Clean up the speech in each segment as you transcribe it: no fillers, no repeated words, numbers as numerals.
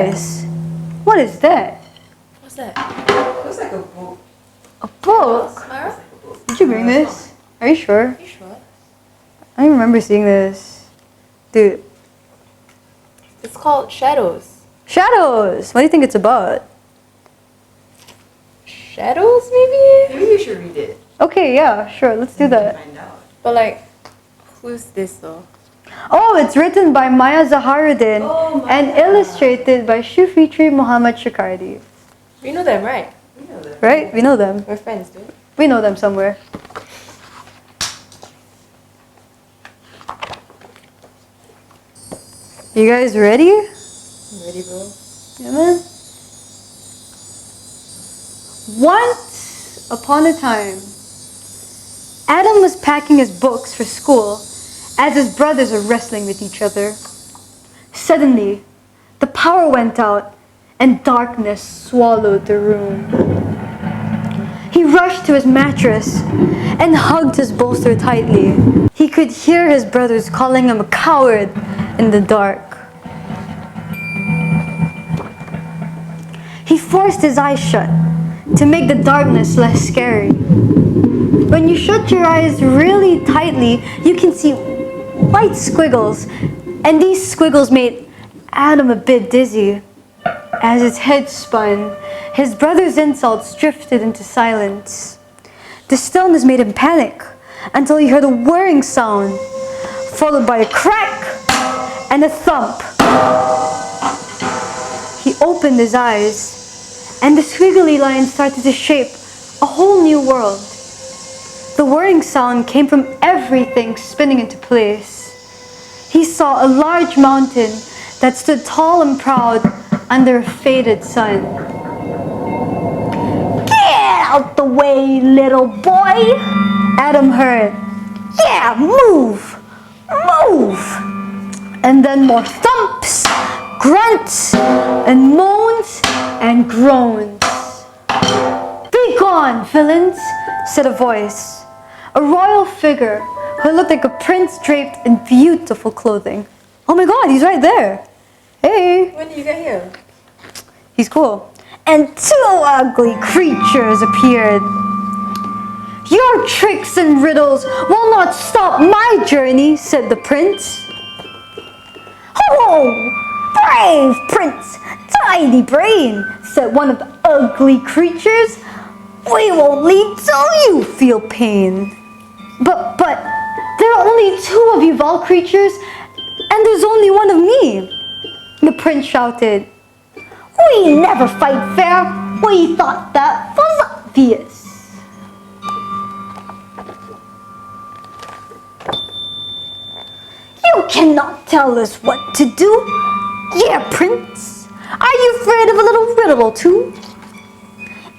guys, what is that? What's that? It looks like a book. A book? Mara? Did you bring this? Are you sure? Are you sure? I don't remember seeing this. Dude. It's called Shadows. Shadows! What do you think it's about? Shadows, maybe? Maybe you should read it. Okay, yeah, sure, let's do that. Find out. But like, who's this though? Oh, it's written by Maya Zaharudin and Maya. illustrated by Shufitri Mohd Shukardi. We know them, right? We know that. Right? We know them. We're friends, dude. We know them somewhere. You guys ready? I'm ready, bro. Yeah, man. Once upon a time, Adam was packing his books for school as his brothers were wrestling with each other. Suddenly, the power went out and darkness swallowed the room. He rushed to his mattress and hugged his bolster tightly. He could hear his brothers calling him a coward in the dark. He forced his eyes shut to make the darkness less scary. When you shut your eyes really tightly, you can see white squiggles, and these squiggles made Adam a bit dizzy. As his head spun, his brother's insults drifted into silence. The stillness made him panic until he heard a whirring sound, followed by a crack and a thump. He opened his eyes, and the squiggly lines started to shape a whole new world. The whirring sound came from everything spinning into place. He saw a large mountain that stood tall and proud under a faded sun. "Get out the way, little boy!" Adam heard. "Yeah, move! Move!" And then more thumps, grunts, and moans and groans. "Be gone, villains," said a voice. A royal figure who looked like a prince draped in beautiful clothing. Oh my god, he's right there. Hey. When did you get here? He's cool. And two ugly creatures appeared. "Your tricks and riddles will not stop my journey," said the prince. "Oh, brave prince, tiny brain," said one of the ugly creatures. "We won't leave till you feel pain." But there are only two of you Val creatures, and there's only one of me," the prince shouted. "We never fight fair. We thought that was obvious." "You cannot tell us what to do. Yeah, prince. Are you afraid of a little riddle or two?"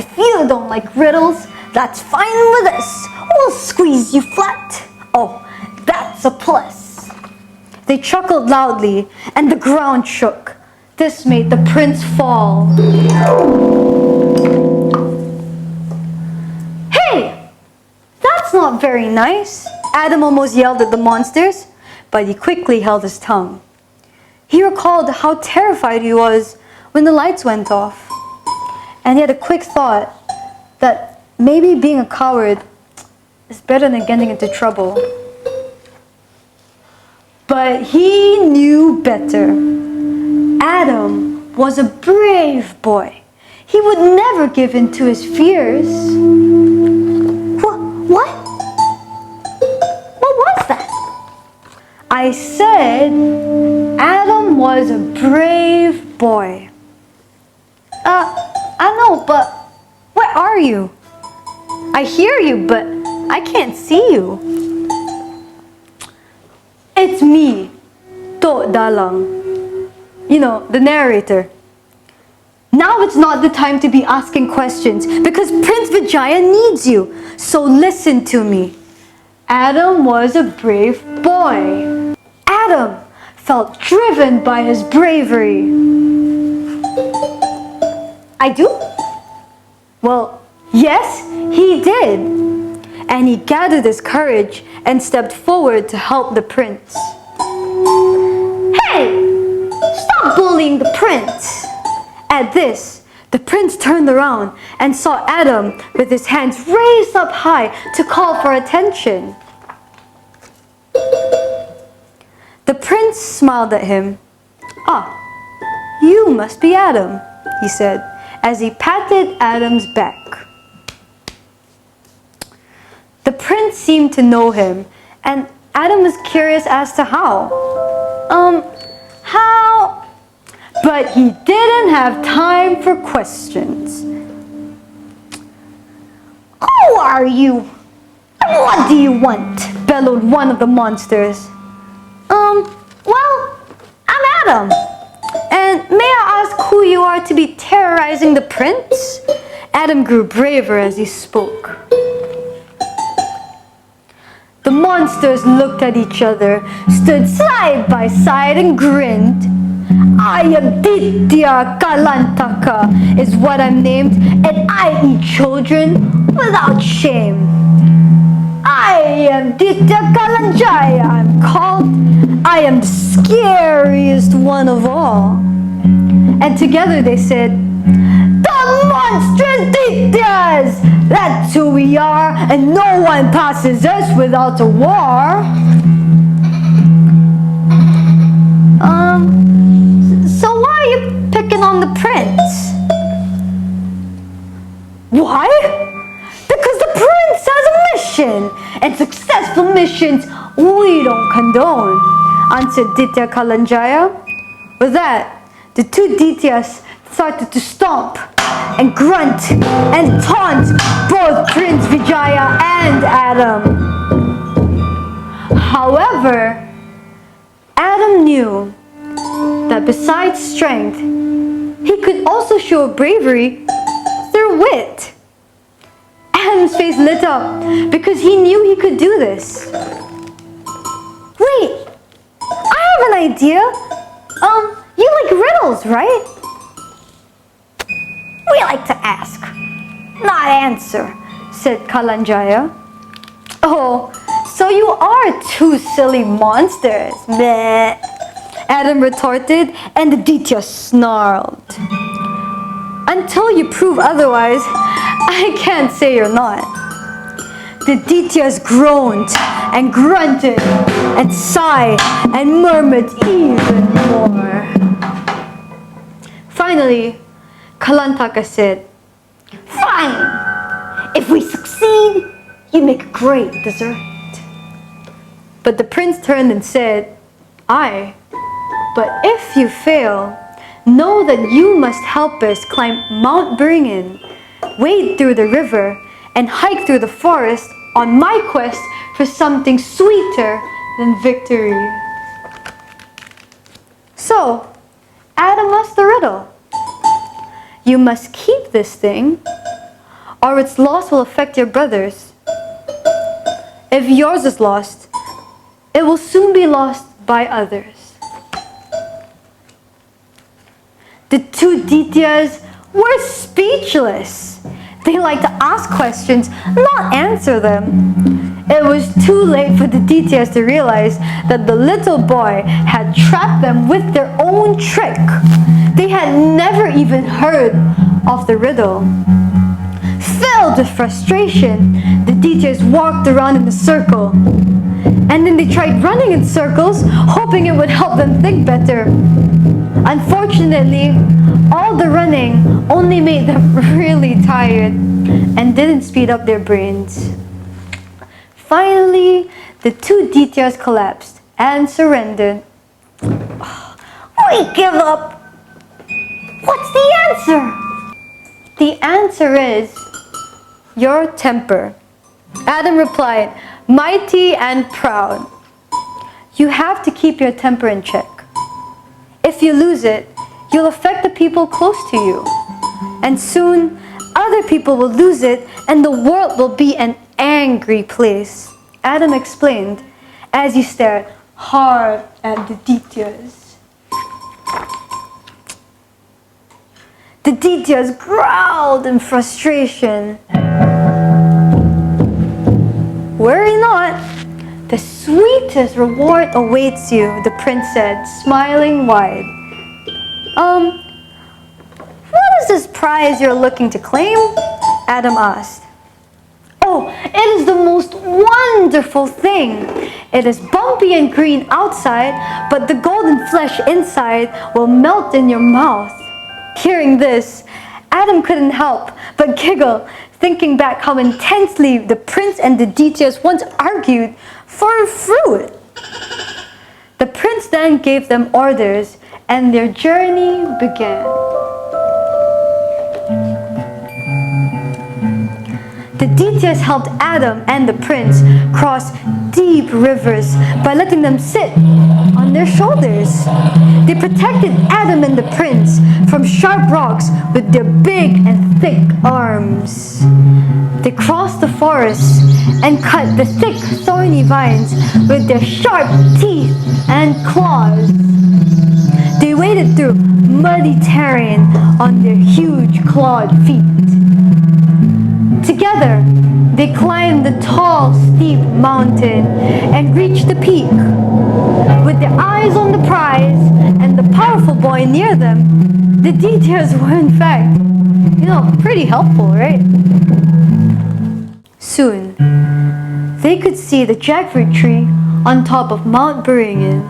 "If you don't like riddles, that's fine with us. We'll squeeze you flat. Oh, that's a plus." They chuckled loudly, and the ground shook. This made the prince fall. "Hey! That's not very nice," Adam almost yelled at the monsters, but he quickly held his tongue. He recalled how terrified he was when the lights went off, and he had a quick thought that maybe being a coward is better than getting into trouble. But he knew better. Adam was a brave boy. He would never give in to his fears. What? What was that? I said Adam was a brave boy. I know, but where are you? I hear you, but I can't see you. "It's me, To Dalang." You know, the narrator. "Now it's not the time to be asking questions because Prince Vijaya needs you. So listen to me. Adam was a brave boy. Adam felt driven by his bravery." "I do?" "Well, yes, he did." And he gathered his courage and stepped forward to help the prince. "Hey! Stop bullying the prince!" At this, the prince turned around and saw Adam with his hands raised up high to call for attention. The prince smiled at him. "Ah, you must be Adam," he said, as he patted Adam's back. The prince seemed to know him, and Adam was curious as to how. How? But he didn't have time for questions. "Who are you? What do you want?" bellowed one of the monsters. Well, I'm Adam. And may I ask who you are to be terrorizing the prince?" Adam grew braver as he spoke. The monsters looked at each other, stood side by side and grinned. "I am Ditya Kalantaka, is what I'm named, and I eat children without shame. I am Ditya Kalanjaya, I'm called. I am the scariest one of all." And together they said, "The monstrous Dityas! That's who we are, and no one passes us without a war." So why are you picking on the prince? Why? Because the prince has a mission, and successful missions we don't condone, answered Ditya Kalanjaya. With that, the two Dityas started to stomp and grunt and taunt both Prince Vijaya and Adam. However, Adam knew that besides strength, he could also show bravery through wit. Adam's face lit up because he knew he could do this. "Wait, I have an idea. You like riddles, right?" "We like to ask, not answer," said Kalanjaya. "Oh, so you are two silly monsters," bleh, Adam retorted, and the Ditya snarled. "Until you prove otherwise, I can't say you're not." The Dityas groaned and grunted and sighed and murmured even more. Finally, Kalantaka said, "Fine! If we succeed, you make a great dessert." But the prince turned and said, "Aye, but if you fail, know that you must help us climb Mount Bringen, wade through the river, and hike through the forest on my quest for something sweeter than victory." So, Adam asked the riddle. "You must keep this thing, or its loss will affect your brothers. If yours is lost, it will soon be lost by others." The two Dityas were speechless. They liked to ask questions, not answer them. It was too late for the Dityas to realize that the little boy had trapped them with their own trick. They had never even heard of the riddle. Filled with frustration, the Dityas walked around in a circle. And then they tried running in circles, hoping it would help them think better. Unfortunately, all the running only made them really tired and didn't speed up their brains. Finally, the two Dityas collapsed and surrendered. "We give up. What's the answer?" "The answer is your temper," Adam replied, mighty and proud. "You have to keep your temper in check. If you lose it, you'll affect the people close to you. And soon, other people will lose it and the world will be an angry place," Adam explained as he stared hard at the Dityas. The Dityas growled in frustration. "Worry not. The sweetest reward awaits you," the prince said, smiling wide. is this prize you're looking to claim? Adam asked. Oh, it is the most wonderful thing. It is bumpy and green outside, but the golden flesh inside will melt in your mouth. Hearing this, Adam couldn't help but giggle, thinking back how intensely the prince and the details once argued for a fruit. The prince then gave them orders, and their journey began. The details helped Adam and the prince cross deep rivers by letting them sit on their shoulders. They protected Adam and the prince from sharp rocks with their big and thick arms. They crossed the forest and cut the thick thorny vines with their sharp teeth and claws. They waded through muddy terrain on their huge clawed feet. Together, they climbed the tall, steep mountain and reached the peak. With their eyes on the prize and the powerful boy near them, the details were in fact, pretty helpful, right? Soon, they could see the jackfruit tree on top of Mount Buringen.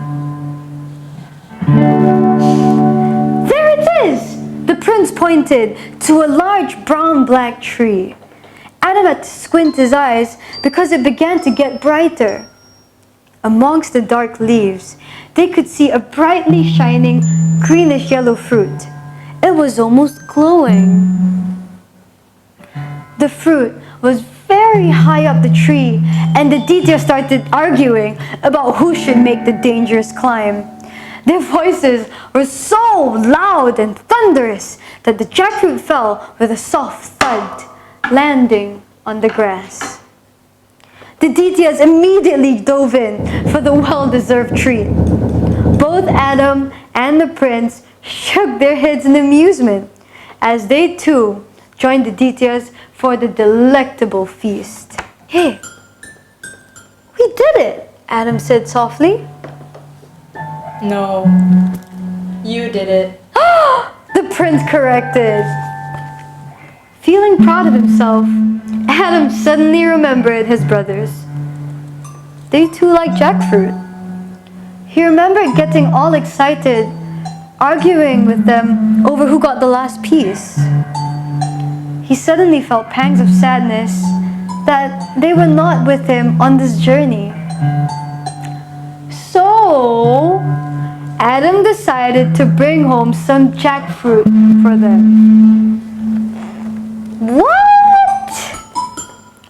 There it is! The prince pointed to a large brown-black tree. Adam had to squint his eyes because it began to get brighter. Amongst the dark leaves, they could see a brightly shining greenish-yellow fruit. It was almost glowing. The fruit was very high up the tree, and the details started arguing about who should make the dangerous climb. Their voices were so loud and thunderous that the jackfruit fell with a soft thud, landing on the grass. The details immediately dove in for the well-deserved treat. Both Adam and the prince shook their heads in amusement as they too joined the details for the delectable feast. Hey, we did it, Adam said softly. No, you did it. The prince corrected. Feeling proud of himself, Adam suddenly remembered his brothers. They too liked jackfruit. He remembered getting all excited, arguing with them over who got the last piece. He suddenly felt pangs of sadness that they were not with him on this journey. So, Adam decided to bring home some jackfruit for them. What?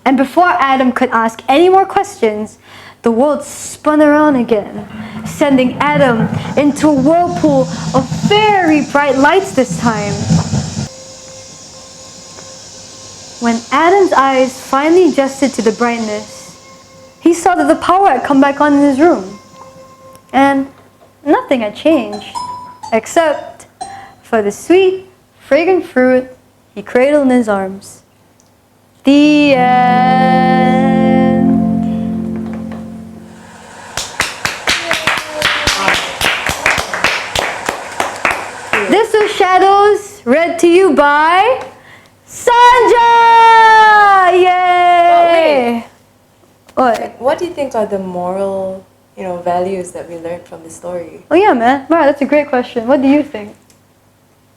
And before Adam could ask any more questions, the world spun around again, sending Adam into a whirlpool of very bright lights this time. When Adam's eyes finally adjusted to the brightness, he saw that the power had come back on in his room. And nothing had changed, except for the sweet, fragrant fruit he cradled in his arms. The end. This was Shadows, read to you by SENJA! Yay! What? What do you think are the moral, values that we learned from the story? Oh yeah, man. Wow, that's a great question. What do you think?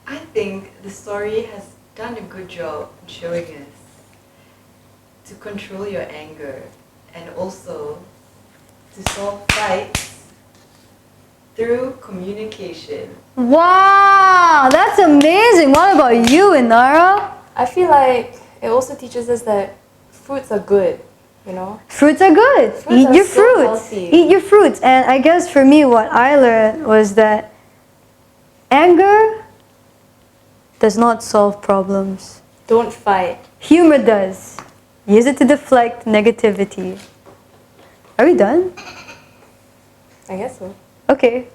I think the story has done a good job in showing us to control your anger and also to solve fights through communication. Wow, that's amazing. What about you, Inara? I feel like it also teaches us that fruits are good, Fruits are good. Fruits Eat are your so fruits. healthy. Eat your fruits. And I guess for me, what I learned was that anger does not solve problems. Don't fight. Humor does. Use it to deflect negativity. Are we done? I guess so. Okay.